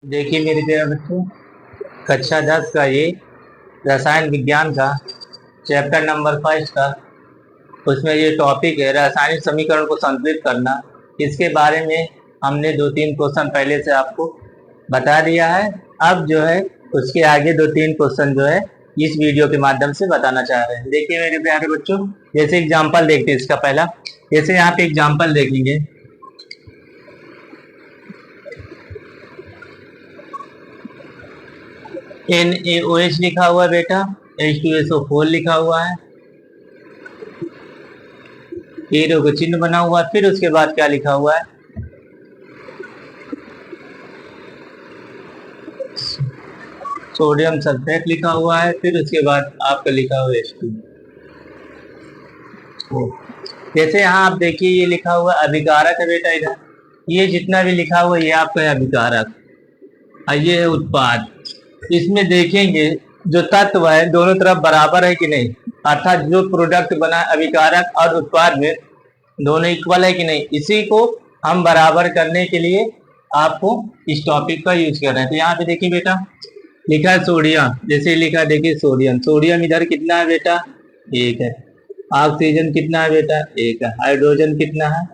देखिए मेरे प्यारे बच्चों, कक्षा 10 का ये रसायन विज्ञान का चैप्टर नंबर 5 का उसमें ये टॉपिक है रासायनिक समीकरण को संतुलित करना। इसके बारे में हमने 2-3 क्वेश्चन पहले से आपको बता दिया है। अब जो है उसके आगे 2-3 क्वेश्चन जो है इस वीडियो के माध्यम से बताना चाह रहे हैं। देखिए मेरे प्यारे बच्चों, जैसे एग्जाम्पल देखते हैं इसका पहला। जैसे यहाँ पे एग्जाम्पल देखेंगे, NaOH लिखा हुआ है बेटा, H2SO4 लिखा हुआ है, हीरो का चिन्ह बना हुआ है। फिर उसके बाद क्या लिखा हुआ है, सोडियम सल्फेट लिखा हुआ है। फिर उसके बाद आपका लिखा हुआ है H2। जैसे यहाँ आप देखिए ये लिखा हुआ अभिकारक है बेटा, इधर ये जितना भी लिखा हुआ ये आपका है अभिकारक और ये है उत्पाद। इसमें देखेंगे जो तत्व है दोनों तरफ बराबर है कि नहीं, अर्थात जो प्रोडक्ट बना अभिकारक और उत्पाद में दोनों इक्वल है कि नहीं, इसी को हम बराबर करने के लिए आपको इस टॉपिक का यूज कर रहे हैं। तो यहाँ पे देखिए बेटा लिखा है सोडियम, जैसे लिखा है देखिए सोडियम, सोडियम इधर कितना है बेटा, 1 है। ऑक्सीजन कितना है बेटा, 1 है। हाइड्रोजन कितना है,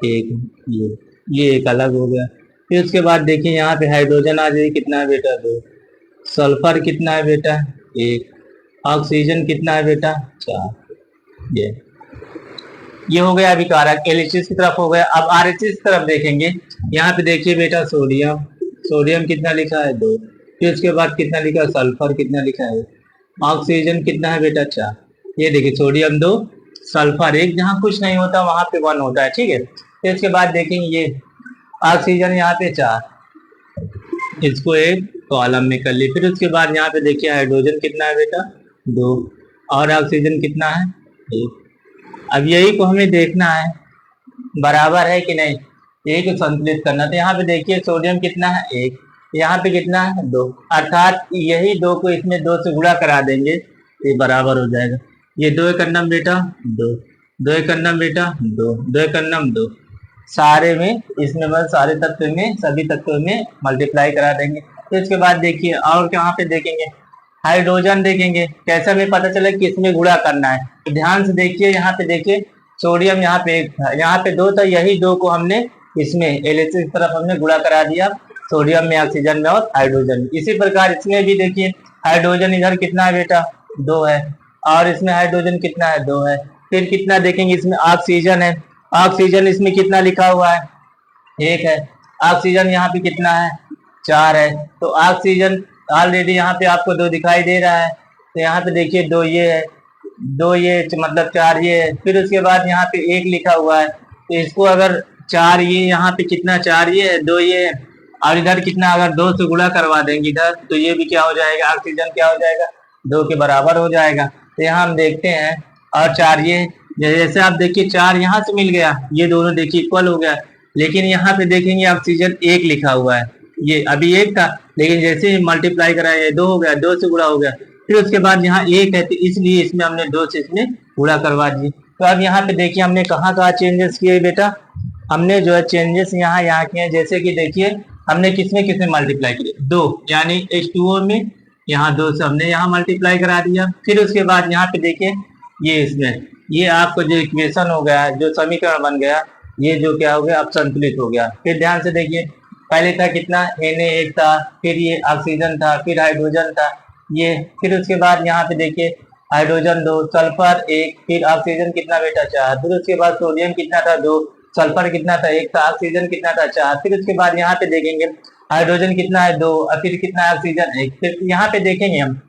1 है। ये एक अलग हो गया। फिर उसके बाद देखिए यहाँ पे हाइड्रोजन आ जाए, कितना है बेटा, 2। सल्फर कितना है बेटा, 1। ऑक्सीजन कितना है बेटा, 4। ये हो गया अभिकारक। एलएचएस की तरफ हो गया। अब आरएचएस की तरफ देखेंगे, यहाँ पे देखिए बेटा सोडियम, सोडियम कितना लिखा है, 2। फिर उसके बाद कितना लिखा है, सल्फर कितना लिखा है, ऑक्सीजन कितना है बेटा, 4। ये देखिए सोडियम 2, सल्फर 1, जहाँ कुछ नहीं होता वहां पे 1 होता है, ठीक है। फिर उसके बाद देखेंगे ये ऑक्सीजन यहाँ पे 4, इसको एक कॉलम में कर ली। फिर उसके बाद यहाँ पे देखिए हाइड्रोजन कितना है बेटा, 2, और ऑक्सीजन कितना है, 1। अब यही को हमें देखना है बराबर है कि नहीं, यही को संतुलित करना। तो यहाँ पे देखिए सोडियम कितना है, 1, यहाँ पे कितना है, 2, अर्थात यही 2 को इसमें 2 से गुणा करा देंगे तो ये बराबर हो जाएगा। ये 2 एक अन्नम बेटा 2, 2 एक अन्नम बेटा 2, 2 एक अन्नम 2, सारे में इसमें बस सारे तत्व में सभी तत्वों में मल्टीप्लाई करा देंगे। तो इसके बाद देखिए और यहाँ पे देखेंगे हाइड्रोजन, देखेंगे कैसे हमें पता चला कि इसमें गुणा करना है। तो ध्यान से देखिए, यहाँ पे देखिए सोडियम यहाँ पे 1 था, यहाँ पे 2 था, यही 2 को हमने इसमें एलएचएस की तरफ हमने गुणा करा दिया, सोडियम में, ऑक्सीजन में और हाइड्रोजन। इसी प्रकार इसमें भी देखिए हाइड्रोजन इधर कितना है बेटा, 2 है, और इसमें हाइड्रोजन कितना है, 2 है। फिर कितना देखेंगे इसमें ऑक्सीजन है, ऑक्सीजन इसमें कितना लिखा हुआ है, 1 है। ऑक्सीजन यहाँ पे कितना है, 4 है। तो ऑक्सीजन ऑलरेडी यहाँ पे आपको 2 दिखाई दे रहा है, तो यहाँ पे देखिए 2 ये है, 2 ये मतलब 4 ये है। फिर उसके बाद यहाँ पे 1 लिखा हुआ है, तो इसको अगर 4 ये यहाँ पे कितना, 4 ये है, 2 ये है, और इधर कितना अगर 2 से गुणा करवा देंगे इधर, तो ये भी क्या हो जाएगा, ऑक्सीजन क्या हो जाएगा, 2 के बराबर हो जाएगा। तो यहाँ हम देखते हैं, और 4 ये, जैसे आप देखिए 4 यहाँ से मिल गया, ये दोनों देखिए इक्वल हो गया। लेकिन यहाँ पे देखेंगे ऑक्सीजन 1 लिखा हुआ है, ये अभी 1 था, लेकिन जैसे ही मल्टीप्लाई कराया 2 हो गया, 2 से गुणा हो गया। फिर उसके बाद यहाँ 1 है, तो इसलिए इसमें हमने 2 से इसमें गुणा करवा दिए। तो अब यहाँ पे देखिए हमने कहाँ कहाँ चेंजेस किए बेटा, हमने जो है चेंजेस यहाँ किए। जैसे कि देखिए हमने किसमें मल्टीप्लाई किए, 2, यानी H2O में यहाँ 2 से हमने यहाँ मल्टीप्लाई करा दिया। फिर उसके बाद यहाँ पे देखिए ये इसमें, ये आपको जो इक्वेशन हो गया, जो समीकरण बन गया, ये जो क्या हो गया, अब संतुलित हो गया। फिर ध्यान से देखिए पहले था कितना, Na1 था, फिर ये ऑक्सीजन था, फिर हाइड्रोजन था ये। फिर उसके बाद यहाँ पे देखिए हाइड्रोजन 2, सल्फर 1, फिर ऑक्सीजन कितना बेटा, 4। फिर उसके बाद सोडियम कितना था, 2, सल्फर कितना था, 1 था, ऑक्सीजन कितना था, 4। फिर उसके बाद यहाँ पे देखेंगे हाइड्रोजन कितना है, 2, और फिर कितना है ऑक्सीजन, 1। फिर यहाँ पे देखेंगे हम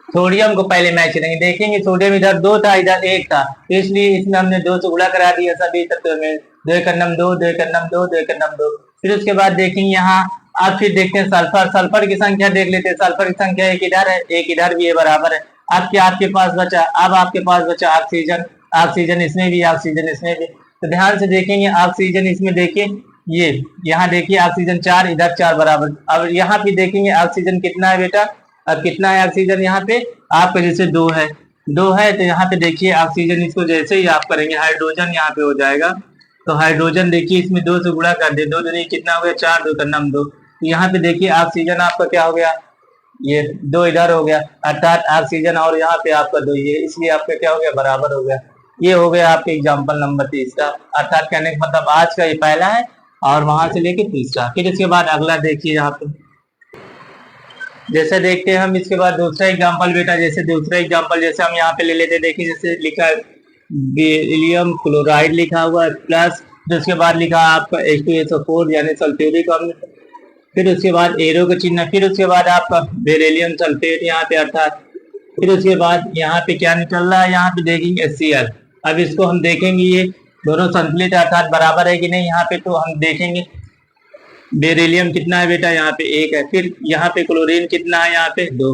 सोडियम को पहले मैच करेंगे, देखेंगे सोडियम इधर 2 था, इधर 1 था, तो इसलिए इसमें हमने 2 से गुणा करा दिया सभी तत्वों में, 2 एक अन्नम 2, 2 एक अन्नम 2, 2 एक अन्नम 2। फिर उसके बाद देखेंगे यहाँ, अब फिर देखते हैं सल्फर, सल्फर की संख्या देख लेते हैं। सल्फर की संख्या 1 इधर है, 1 इधर भी है, बराबर है। अब क्या आपके पास बचा, अब आपके पास बचा ऑक्सीजन, ऑक्सीजन इसमें भी, ऑक्सीजन इसमें भी। तो ध्यान से देखेंगे ऑक्सीजन इसमें देखिए, ये यहाँ देखिए ऑक्सीजन 4, इधर 4, बराबर। अब यहाँ पे देखेंगे ऑक्सीजन कितना है बेटा, अब कितना है ऑक्सीजन यहाँ पे आपका, जैसे 2 है, 2 है, तो यहाँ पे देखिए ऑक्सीजन, इसको जैसे ही आप करेंगे हाइड्रोजन यहाँ पे हो जाएगा। तो हाइड्रोजन देखिए इसमें 2 से गुणा कर दे, 2 दूनी कितना हो गया, 4, 2 का नम 2, यहाँ पे देखिए ऑक्सीजन आपका क्या हो गया, ये 2 इधर हो गया, अर्थात ऑक्सीजन और यहाँ पे आपका 2 ये, इसलिए आपका क्या हो गया, बराबर हो गया। ये हो गया आपके एग्जाम्पल नंबर 30 का। अर्थात कहने का मतलब आज का ये पहला है और वहां से लेके 30 फिर इसके बाद अगला देखिए यहाँ पे। जैसे देखते हैं हम इसके बाद दूसरा एग्जाम्पल बेटा, जैसे दूसरा एग्जाम्पल जैसे हम यहाँ पे ले लेते, देखिए जैसे लिखा है बेरिलियम क्लोराइड लिखा हुआ है प्लस, फिर उसके बाद लिखा है आपका H2SO4 यानी सल्फ्यूरिक अम्ल, फिर उसके बाद एरो का चिन्ह, फिर उसके बाद आपका बेरिलियम सल्फेट यहाँ पे अर्थात, फिर उसके बाद यहाँ पे क्या निकल रहा है, यहाँ पे देखेंगे HCl। अब इसको हम देखेंगे ये दोनों संतुलित अर्थात बराबर है कि नहीं, यहाँ पे तो हम देखेंगे बेरिलियम कितना है बेटा, यहाँ पे 1 है, फिर यहाँ पे क्लोरीन कितना है, यहाँ पे 2,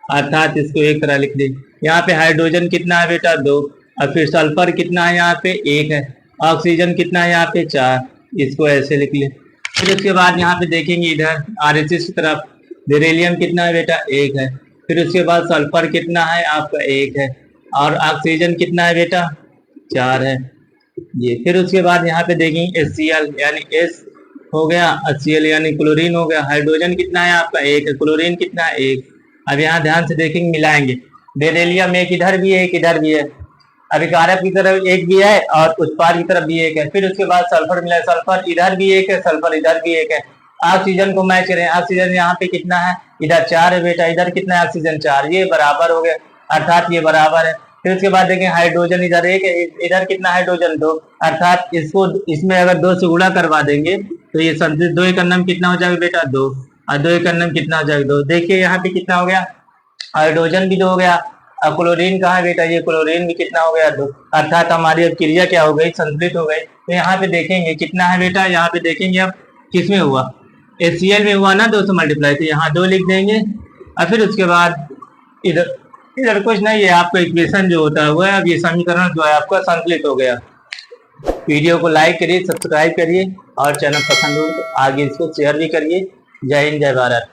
अर्थात इसको एक तरह लिख दे। यहाँ पे हाइड्रोजन कितना है बेटा 2, और फिर सल्फर कितना है, यहाँ पे 1 है, ऑक्सीजन कितना है, यहाँ पे 4, इसको ऐसे लिख ले। फिर उसके बाद यहाँ पे देखेंगे इधर RHS की तरफ बेरिलियम कितना है बेटा 1 है, फिर उसके बाद सल्फर कितना है आपका 1 है, और ऑक्सीजन कितना है बेटा 4 है ये। फिर उसके बाद यहाँ पे देखेंगे HCl यानी S हो गया, HCl यानी क्लोरीन हो गया, हाइड्रोजन कितना है आपका 1 है, क्लोरीन कितना है 1। अब यहाँ ध्यान से देखेंगे मिलाएंगे, बेरिलियम एक इधर भी है एक इधर भी है, अभिकारक की तरफ एक भी है और उत्पाद की तरफ भी एक है। फिर उसके बाद सल्फर मिला, सल्फर इधर भी एक है, सल्फर इधर भी एक है। ऑक्सीजन को मैच करें, ऑक्सीजन यहाँ पे कितना है, इधर 4 है बेटा, इधर कितना है ऑक्सीजन 4, ये बराबर हो गया अर्थात ये बराबर है। फिर उसके बाद देखें हाइड्रोजन इधर 1 है, इधर कितना हाइड्रोजन 2, अर्थात इसको इसमें अगर 2 से गुणा करवा देंगे तो ये संतुलित, 2 का नम कितना हो जाएगा बेटा 2, और 2 का नम कितना हो जाएगा 2। देखिए यहाँ पे कितना हो गया, हाइड्रोजन भी 2 हो गया, और क्लोरीन कहाँ है बेटा, ये क्लोरीन भी कितना हो गया 2, अर्थात हमारी अब क्रिया क्या हो गई, संतुलित हो गई। तो यहाँ पे देखेंगे कितना है बेटा, यहाँ पे देखेंगे अब किसमें हुआ, HCl में हुआ ना 2 से मल्टीप्लाई, तो यहाँ 2 लिख देंगे, और फिर उसके बाद इधर इधर कुछ नहीं है, आपका इक्वेशन जो होता है वो है, अब ये समीकरण जो है आपका संतुलित हो गया। वीडियो को लाइक करिए, सब्सक्राइब करिए, और चैनल पसंद हो तो आगे इसको शेयर भी करिए। जय हिंद, जय भारत।